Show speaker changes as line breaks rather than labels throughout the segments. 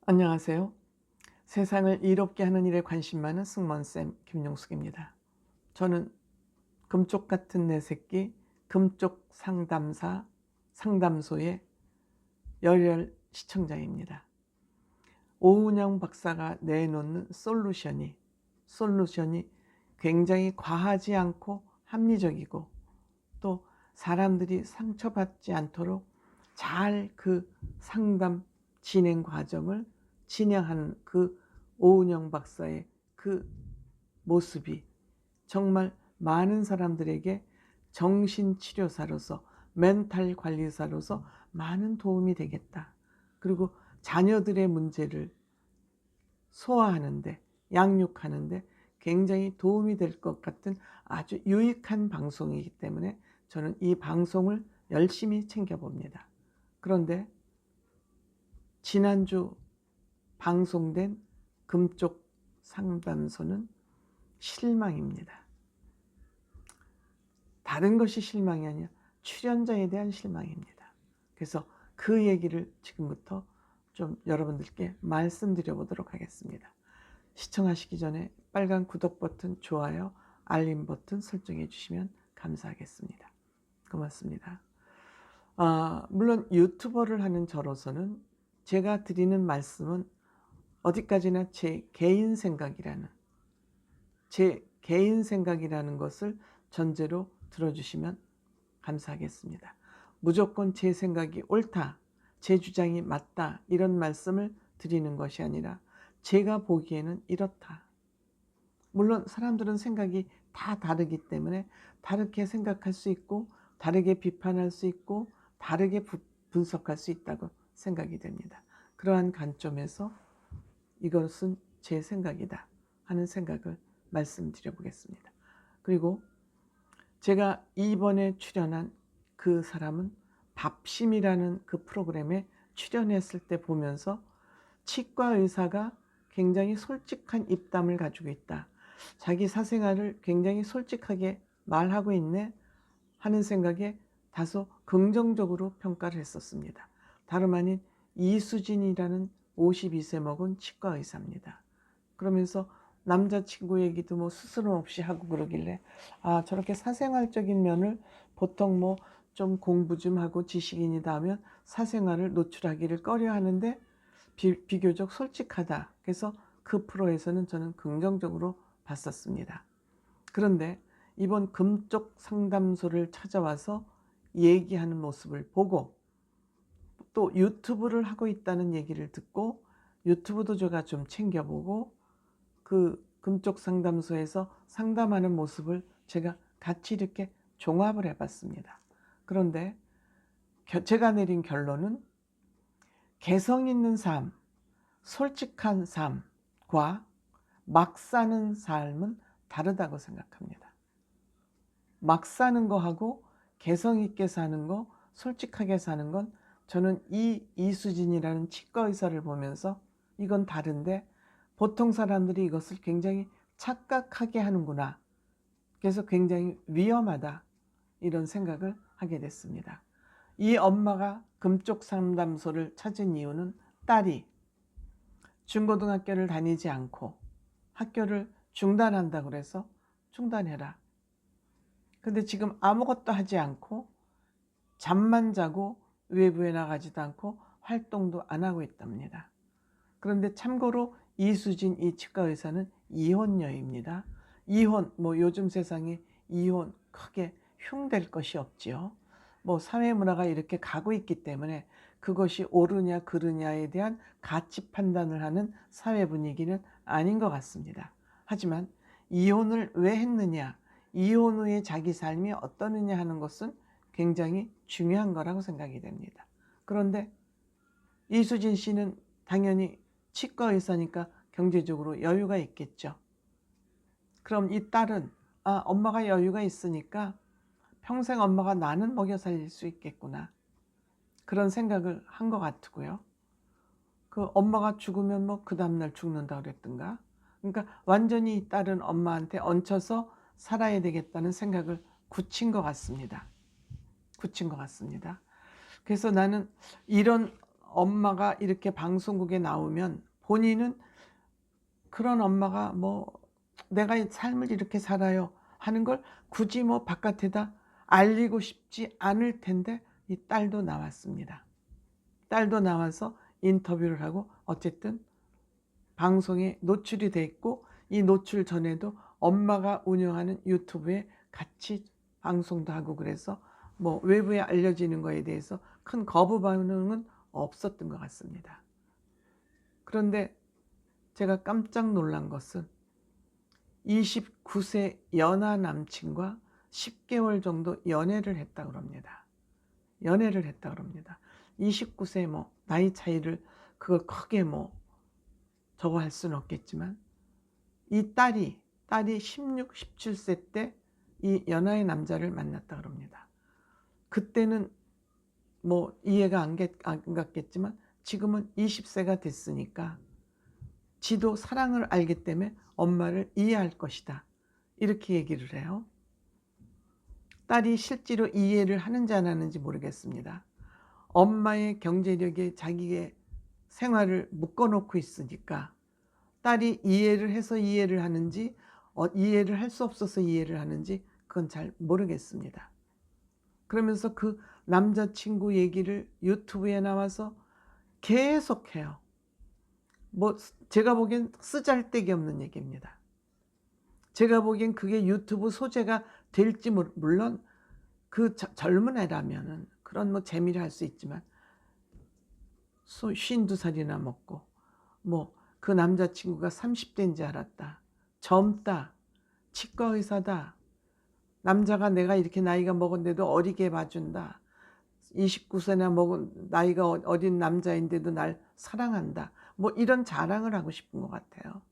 안녕하세요. 세상을 이롭게 하는 일에 관심 많은 승무원쌤 김용숙입니다. 저는 금쪽 같은 내 새끼 금쪽 상담사 상담소의 열혈 시청자입니다. 오은영 박사가 내놓는 솔루션이 굉장히 과하지 않고 합리적이고 또 사람들이 상처받지 않도록 잘 그 상담 진행 과정을 진행하는 그 오은영 박사의 그 모습이 정말 많은 사람들에게 정신치료사로서 멘탈 관리사로서 많은 도움이 되겠다. 그리고 자녀들의 문제를 소화하는데 양육하는데 굉장히 도움이 될 것 같은 아주 유익한 방송이기 때문에 저는 이 방송을 열심히 챙겨봅니다. 그런데 지난주 방송된 금쪽 상담소는 실망입니다. 다른 것이 실망이 아니라 출연자에 대한 실망입니다. 그래서 그 얘기를 지금부터 좀 여러분들께 말씀드려 보도록 하겠습니다. 시청하시기 전에 빨간 구독 버튼, 좋아요, 알림 버튼 설정해 주시면 감사하겠습니다. 고맙습니다. 물론 유튜버를 하는 저로서는 제가 드리는 말씀은 어디까지나 제 개인 생각이라는 것을 전제로 들어주시면 감사하겠습니다. 무조건 제 생각이 옳다, 제 주장이 맞다 이런 말씀을 드리는 것이 아니라 제가 보기에는 이렇다. 물론 사람들은 생각이 다 다르기 때문에 다르게 생각할 수 있고 다르게 비판할 수 있고 다르게 분석할 수 있다고 생각이 됩니다. 그러한 관점에서 이것은 제 생각이다 하는 생각을 말씀드려 보겠습니다. 그리고 제가 이번에 출연한 그 사람은 밥심이라는 그 프로그램에 출연했을 때 보면서 치과 의사가 굉장히 솔직한 입담을 가지고 있다. 자기 사생활을 굉장히 솔직하게 말하고 있네 하는 생각에 다소 긍정적으로 평가를 했었습니다. 다름 아닌 이수진이라는 52세 먹은 치과 의사입니다. 그러면서 남자친구 얘기도 뭐 스스럼 없이 하고 그러길래 저렇게 사생활적인 면을 보통 뭐 좀 공부 좀 하고 지식인이다 하면 사생활을 노출하기를 꺼려 하는데 비교적 솔직하다. 그래서 그 프로에서는 저는 긍정적으로 봤었습니다. 그런데 이번 금쪽 상담소를 찾아와서 얘기하는 모습을 보고 또 유튜브를 하고 있다는 얘기를 듣고 유튜브도 제가 좀 챙겨보고 그 금쪽 상담소에서 상담하는 모습을 제가 같이 이렇게 종합을 해봤습니다. 그런데 제가 내린 결론은 개성 있는 삶, 솔직한 삶과 막 사는 삶은 다르다고 생각합니다. 막 사는 거하고 개성 있게 사는 거, 솔직하게 사는 건 저는 이 이수진이라는 치과 의사를 보면서 이건 다른데 보통 사람들이 이것을 굉장히 착각하게 하는구나. 그래서 굉장히 위험하다. 이런 생각을 하게 됐습니다. 이 엄마가 금쪽 상담소를 찾은 이유는 딸이 중고등학교를 다니지 않고 학교를 중단한다고 그래서 중단해라. 근데 지금 아무것도 하지 않고 잠만 자고 외부에 나가지도 않고 활동도 안 하고 있답니다. 그런데 참고로 이수진 이 치과 의사는 이혼녀입니다. 이혼, 뭐 요즘 세상에 이혼 크게 흉될 것이 없지요. 뭐 사회 문화가 이렇게 가고 있기 때문에 그것이 옳으냐 그르냐에 대한 가치 판단을 하는 사회 분위기는 아닌 것 같습니다. 하지만 이혼을 왜 했느냐, 이혼 후에 자기 삶이 어떠느냐 하는 것은 굉장히 중요한 거라고 생각이 됩니다. 그런데 이수진 씨는 당연히 치과 의사니까 경제적으로 여유가 있겠죠. 그럼 이 딸은 엄마가 여유가 있으니까 평생 엄마가 나는 먹여 살릴 수 있겠구나. 그런 생각을 한 것 같고요. 그 엄마가 죽으면 뭐 그 다음날 죽는다 그랬던가. 그러니까 완전히 이 딸은 엄마한테 얹혀서 살아야 되겠다는 생각을 굳힌 것 같습니다. 그래서 나는 이런 엄마가 이렇게 방송국에 나오면 본인은 그런 엄마가 뭐 내가 이 삶을 이렇게 살아요 하는 걸 굳이 뭐 바깥에다 알리고 싶지 않을 텐데 이 딸도 나왔습니다. 딸도 나와서 인터뷰를 하고 어쨌든 방송에 노출이 돼 있고, 이 노출 전에도 엄마가 운영하는 유튜브에 같이 방송도 하고, 그래서 뭐 외부에 알려지는 거에 대해서 큰 거부 반응은 없었던 것 같습니다. 그런데 제가 깜짝 놀란 것은 29세 연하 남친과 10개월 정도 연애를 했다고 합니다. 연애를 했다고 합니다. 29세 뭐 나이 차이를 그걸 크게 뭐 저거 할 수는 없겠지만, 이 딸이 16, 17세 때 이 연하의 남자를 만났다 그럽니다. 그때는 뭐 이해가 안 갔겠지만 지금은 20세가 됐으니까 지도 사랑을 알기 때문에 엄마를 이해할 것이다, 이렇게 얘기를 해요. 딸이 실제로 이해를 하는지 안 하는지 모르겠습니다. 엄마의 경제력에 자기의 생활을 묶어놓고 있으니까 딸이 이해를 해서 이해를 하는지 이해를 할 수 없어서 이해를 하는지 그건 잘 모르겠습니다. 그러면서 그 남자친구 얘기를 유튜브에 나와서 계속해요. 뭐 제가 보기엔 쓰잘데기 없는 얘기입니다. 제가 보기엔 그게 유튜브 소재가 될지 물론 그 젊은 애라면은 그런 뭐 재미를 할 수 있지만 52살이나 먹고 뭐 그 남자친구가 30대인 줄 알았다, 젊다, 치과 의사다, 남자가 내가 이렇게 나이가 먹은데도 어리게 봐준다, 29세나 먹은 나이가 어린 남자인데도 날 사랑한다, 뭐 이런 자랑을 하고 싶은 것 같아요.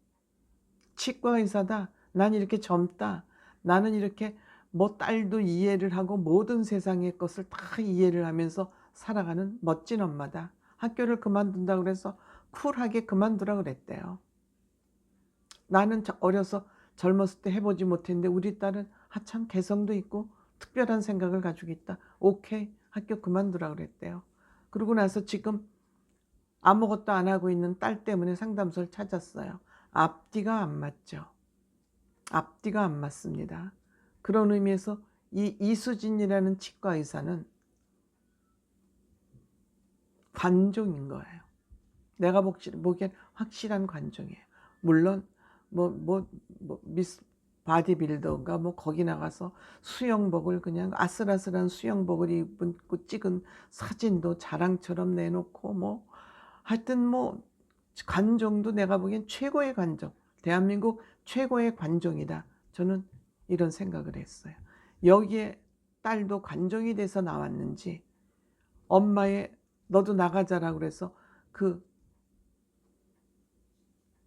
치과 의사다, 난 이렇게 젊다, 나는 이렇게 뭐 딸도 이해를 하고 모든 세상의 것을 다 이해를 하면서 살아가는 멋진 엄마다. 학교를 그만둔다 그래서 쿨하게 그만두라 그랬대요. 나는 어려서 젊었을 때 해보지 못했는데 우리 딸은 한참 개성도 있고 특별한 생각을 가지고 있다. 오케이, 학교 그만두라 그랬대요. 그러고 나서 지금 아무것도 안 하고 있는 딸 때문에 상담소를 찾았어요. 앞뒤가 안 맞죠. 앞뒤가 안 맞습니다. 그런 의미에서 이 이수진이라는 치과 의사는 관종인 거예요. 내가 보기엔 확실한 관종이에요. 물론 미스 바디빌더가 뭐 거기 나가서 수영복을 그냥 아슬아슬한 수영복을 입고 찍은 사진도 자랑처럼 내놓고 뭐 하여튼 뭐 관종도 내가 보기엔 최고의 관종, 대한민국 최고의 관종이다, 저는 이런 생각을 했어요. 여기에 딸도 관종이 돼서 나왔는지 엄마의 너도 나가자라고 그래서 그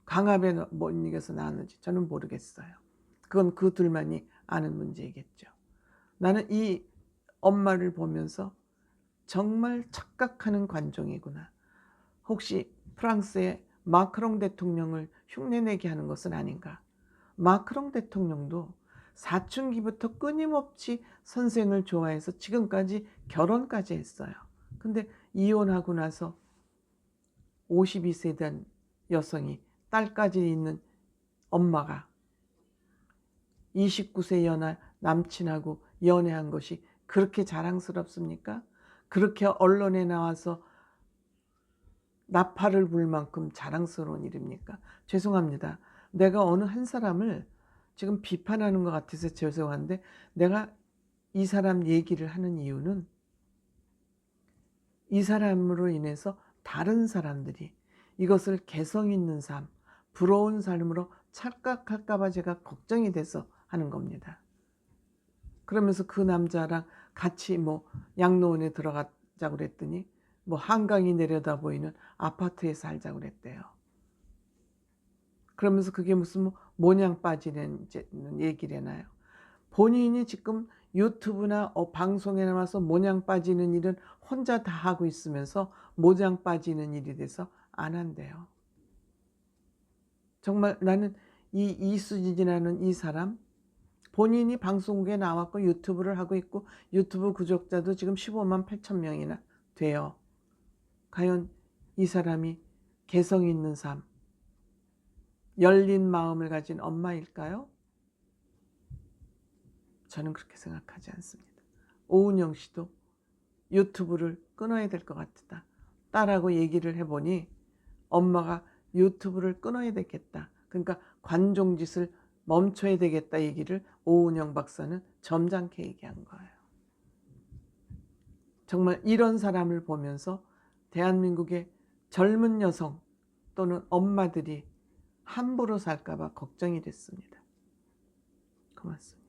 강압에 못 이겨서 나왔는지 저는 모르겠어요. 그건 그 둘만이 아는 문제이겠죠. 나는 이 엄마를 보면서 정말 착각하는 관종이구나. 혹시 프랑스의 마크롱 대통령을 흉내내게 하는 것은 아닌가. 마크롱 대통령도 사춘기부터 끊임없이 선생을 좋아해서 지금까지 결혼까지 했어요. 근데 이혼하고 나서 52세 된 여성이 딸까지 있는 엄마가 29세 연하 남친하고 연애한 것이 그렇게 자랑스럽습니까? 그렇게 언론에 나와서 나팔을 불 만큼 자랑스러운 일입니까? 죄송합니다. 내가 어느 한 사람을 지금 비판하는 것 같아서 죄송한데, 내가 이 사람 얘기를 하는 이유는 이 사람으로 인해서 다른 사람들이 이것을 개성 있는 삶, 부러운 삶으로 착각할까 봐 제가 걱정이 돼서 하는 겁니다. 그러면서 그 남자랑 같이 뭐 양로원에 들어가자고 그랬더니 뭐 한강이 내려다 보이는 아파트에 살자고 그랬대요. 그러면서 그게 무슨 뭐 모냥 빠지는 얘기를 해놔요. 본인이 지금 유튜브나 방송에 나와서 모냥 빠지는 일은 혼자 다 하고 있으면서 모장 빠지는 일이 돼서 안 한대요. 정말 나는 이 이수진이라는 이 사람, 본인이 방송국에 나왔고 유튜브를 하고 있고 유튜브 구독자도 지금 15만 8천 명이나 돼요. 과연 이 사람이 개성 있는 삶, 열린 마음을 가진 엄마일까요? 저는 그렇게 생각하지 않습니다. 오은영 씨도 유튜브를 끊어야 될 것 같다. 딸하고 얘기를 해보니 엄마가 유튜브를 끊어야 되겠다. 그러니까 관종짓을 멈춰야 되겠다 얘기를 오은영 박사는 점잖게 얘기한 거예요. 정말 이런 사람을 보면서 대한민국의 젊은 여성 또는 엄마들이 함부로 살까 봐 걱정이 됐습니다. 고맙습니다.